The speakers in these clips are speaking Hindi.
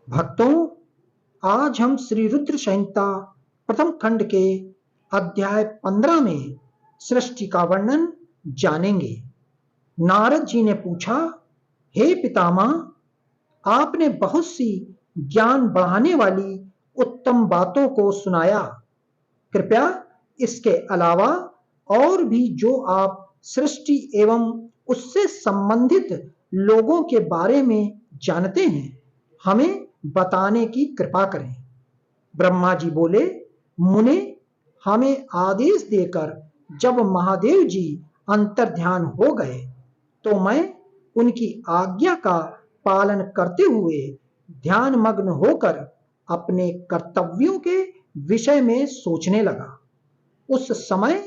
भक्तों, आज हम श्री रुद्र संहिता प्रथम खंड के अध्याय 15 में सृष्टि का वर्णन जानेंगे। नारद जी ने पूछा, हे पितामह, आपने बहुत सी ज्ञान बढ़ाने वाली उत्तम बातों को सुनाया। कृपया इसके अलावा और भी जो आप सृष्टि एवं उससे संबंधित लोगों के बारे में जानते हैं, हमें बताने की कृपा करें। ब्रह्मा जी बोले, मुने, हमें आदेश देकर जब महादेव जी अंतर्ध्यान हो गए तो मैं उनकी आज्ञा का पालन करते हुए ध्यान मग्न होकर अपने कर्तव्यों के विषय में सोचने लगा। उस समय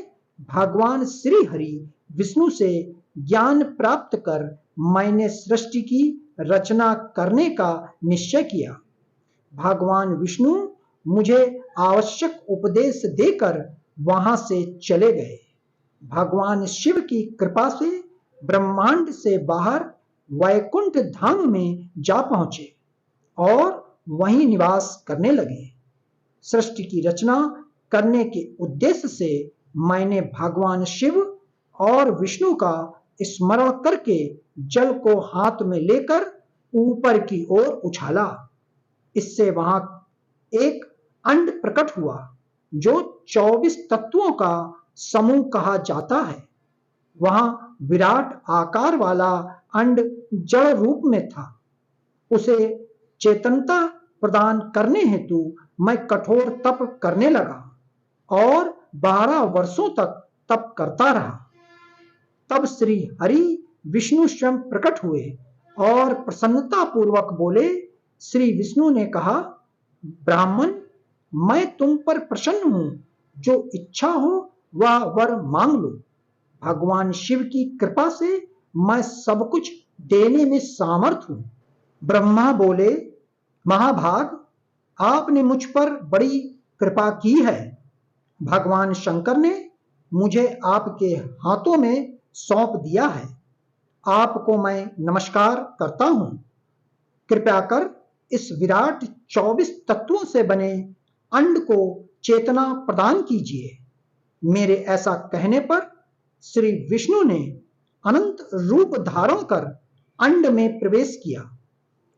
भगवान श्री हरि विष्णु से ज्ञान प्राप्त कर मैंने सृष्टि की रचना करने का निश्चय किया। भगवान विष्णु मुझे आवश्यक उपदेश देकर वहां से चले गए। भगवान शिव की कृपा से ब्रह्मांड से बाहर वैकुंठ धाम में जा पहुंचे और वहीं निवास करने लगे। सृष्टि की रचना करने के उद्देश्य से मैंने भगवान शिव और विष्णु का स्मरण करके जल को हाथ में लेकर ऊपर की ओर उछाला। इससे वहां एक अंड प्रकट हुआ जो 24 तत्वों का समूह कहा जाता है। वहां विराट आकार वाला अंड जड़ रूप में था। उसे चेतनता प्रदान करने हेतु मैं कठोर तप करने लगा और 12 वर्षों तक तप करता रहा। तब श्री हरि विष्णु स्वयं प्रकट हुए और प्रसन्नता पूर्वक बोले। श्री विष्णु ने कहा, ब्राह्मण, मैं तुम पर प्रसन्न हूं, जो इच्छा हो वह वर मांग लो। भगवान शिव की कृपा से मैं सब कुछ देने में सामर्थ हूं। ब्रह्मा बोले, महाभाग, आपने मुझ पर बड़ी कृपा की है। भगवान शंकर ने मुझे आपके हाथों में सौंप दिया है। आपको मैं नमस्कार करता हूं। कृपया कर इस विराट 24 तत्वों से बने अंड को चेतना प्रदान कीजिए। मेरे ऐसा कहने पर श्री विष्णु ने अनंत रूप धारण कर अंड में प्रवेश किया।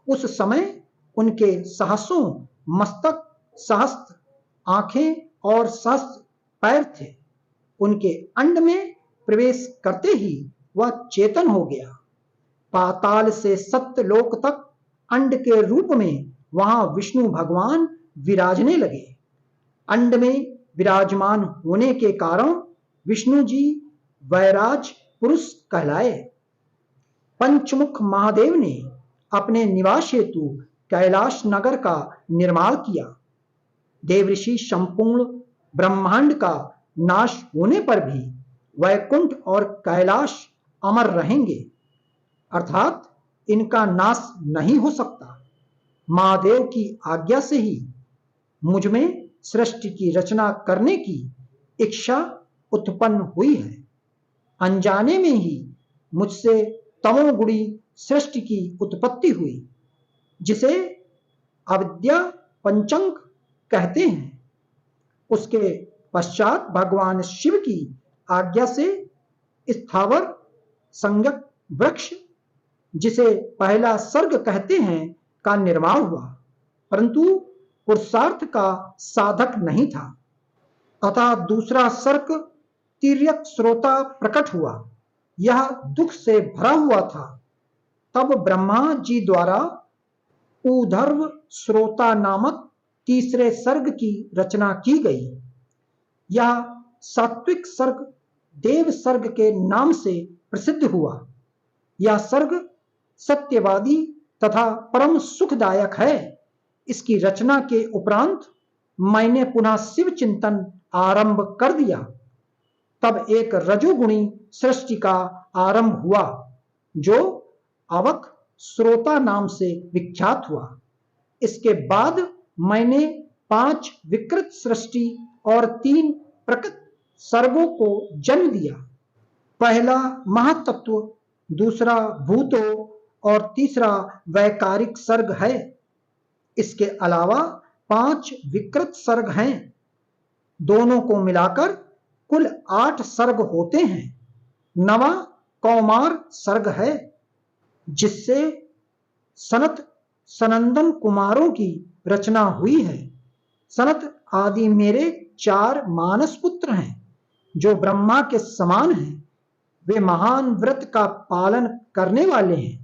उस समय उनके सहस्रों मस्तक, सहस्त्र आंखें और सहस्त्र पैर थे। उनके अंड में प्रवेश करते ही वह चेतन हो गया। पाताल से सत्यलोक तक अंड के रूप में वहां विष्णु भगवान विराजने लगे। अंड में विराजमान होने के कारण विष्णु जी वैराज पुरुष कहलाए। पंचमुख महादेव ने अपने निवास हेतु कैलाश नगर का निर्माण किया। देवऋषि संपूर्ण ब्रह्मांड का नाश होने पर भी वैकुंठ और कैलाश अमर रहेंगे, अर्थात इनका नाश नहीं हो सकता। महादेव की आज्ञा से ही मुझ में सृष्टि की रचना करने की इच्छा उत्पन्न हुई है। अनजाने में ही मुझसे तमोगुणी सृष्टि की उत्पत्ति हुई, जिसे अविद्या पंचंग कहते हैं। उसके पश्चात भगवान शिव की आज्ञा से स्थावर संज्ञक वृक्ष, जिसे पहला सर्ग कहते हैं, का निर्माण हुआ, परंतु पुरुषार्थ का साधक नहीं था। अतः दूसरा सर्ग तिर्यक श्रोता प्रकट हुआ। यह दुख से भरा हुआ था। तब ब्रह्मा जी द्वारा ऊर्ध्व श्रोता नामक तीसरे सर्ग की रचना की गई। यह सात्विक सर्ग देव सर्ग के नाम से प्रसिद्ध हुआ। यह सर्ग सत्यवादी तथा परम सुखदायक है। इसकी रचना के उपरांत मैंने पुनः शिव चिंतन आरंभ कर दिया। तब एक रजोगुणी सृष्टि का आरंभ हुआ, जो अवक श्रोता नाम से विख्यात हुआ। इसके बाद मैंने 5 विकृत सृष्टि और 3 प्रकृत सर्गों को जन्म दिया। पहला महातत्व, दूसरा भूतों और तीसरा वैकारिक सर्ग है। इसके अलावा 5 विकृत सर्ग हैं। दोनों को मिलाकर कुल 8 सर्ग होते हैं। 9वां कौमार सर्ग है, जिससे सनत सनंदन कुमारों की रचना हुई है। सनत आदि मेरे 4 मानस पुत्र हैं, जो ब्रह्मा के समान हैं। वे महान व्रत का पालन करने वाले हैं।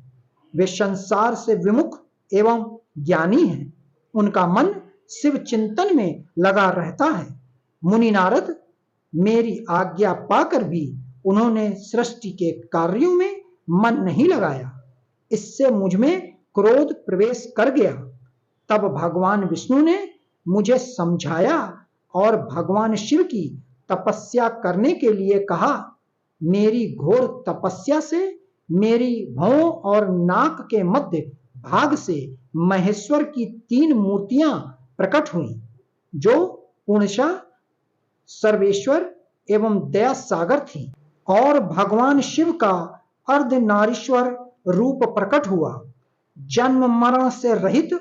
वे संसार से विमुख एवं ज्ञानी हैं। उनका मन शिव चिंतन में लगा रहता है। मुनि नारद, मेरी आज्ञा पाकर भी उन्होंने सृष्टि के कार्यों में मन नहीं लगाया। इससे मुझ में क्रोध प्रवेश कर गया। तब भगवान विष्णु ने मुझे समझाया और भगवान शिव की तपस्या करने के लिए कहा। मेरी घोर तपस्या से मेरी भौं और नाक के मध्य भाग से महेश्वर की 3 मूर्तियां प्रकट हुईं, जो पूर्णशः सर्वेश्वर एवं दया सागर थी। और भगवान शिव का अर्धनारीश्वर रूप प्रकट हुआ। जन्म मरण से रहित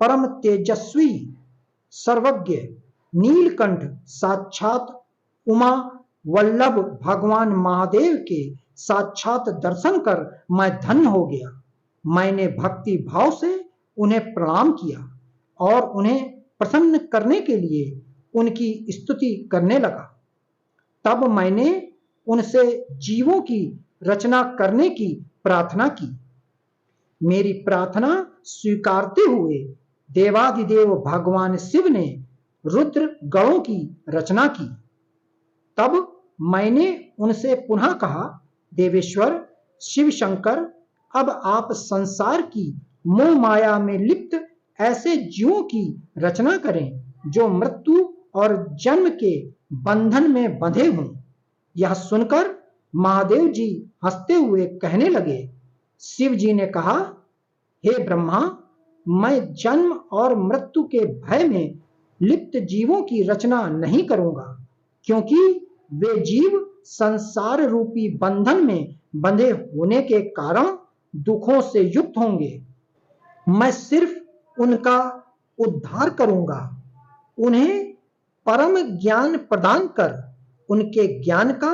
परम तेजस्वी सर्वज्ञ नीलकंठ साक्षात उमा वल्लभ भगवान महादेव के साक्षात दर्शन कर मैं धन्य हो गया। मैंने भक्ति भाव से उन्हें प्रणाम किया और उन्हें प्रसन्न करने के लिए उनकी स्तुति करने लगा। तब मैंने उनसे जीवों की रचना करने की प्रार्थना की। मेरी प्रार्थना स्वीकारते हुए देवाधिदेव भगवान शिव ने रुद्र गणों की रचना की। तब मैंने उनसे पुनः कहा, देवेश्वर शिव शंकर, अब आप संसार की मोह माया में लिप्त ऐसे जीवों की रचना करें जो मृत्यु और जन्म के बंधन में बंधे हों। यह सुनकर महादेव जी हंसते हुए कहने लगे। शिव जी ने कहा, हे ब्रह्मा, मैं जन्म और मृत्यु के भय में लिप्त जीवों की रचना नहीं करूंगा, क्योंकि वे जीव संसार रूपी बंधन में बंधे होने के कारण दुखों से युक्त होंगे। मैं सिर्फ उनका उद्धार करूंगा, उन्हें परम ज्ञान प्रदान कर उनके ज्ञान का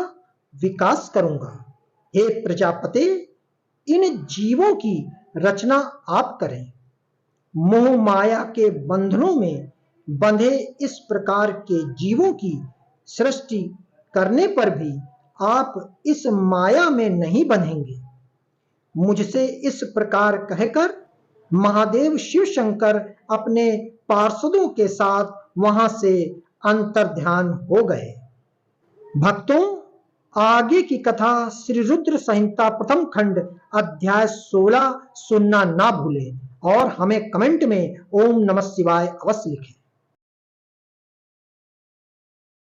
विकास करूंगा। हे प्रजापते, इन जीवों की रचना आप करें। मोह माया के बंधनों में बंधे इस प्रकार के जीवों की सृष्टि करने पर भी आप इस माया में नहीं बंधेंगे। मुझसे इस प्रकार कहकर महादेव शिव शंकर अपने पार्षदों के साथ वहां से अंतर्ध्यान हो गए। भक्तों, आगे की कथा श्री रुद्र संहिता प्रथम खंड अध्याय 16 सुनना ना भूलें और हमें कमेंट में ओम नमः शिवाय अवश्य लिखें।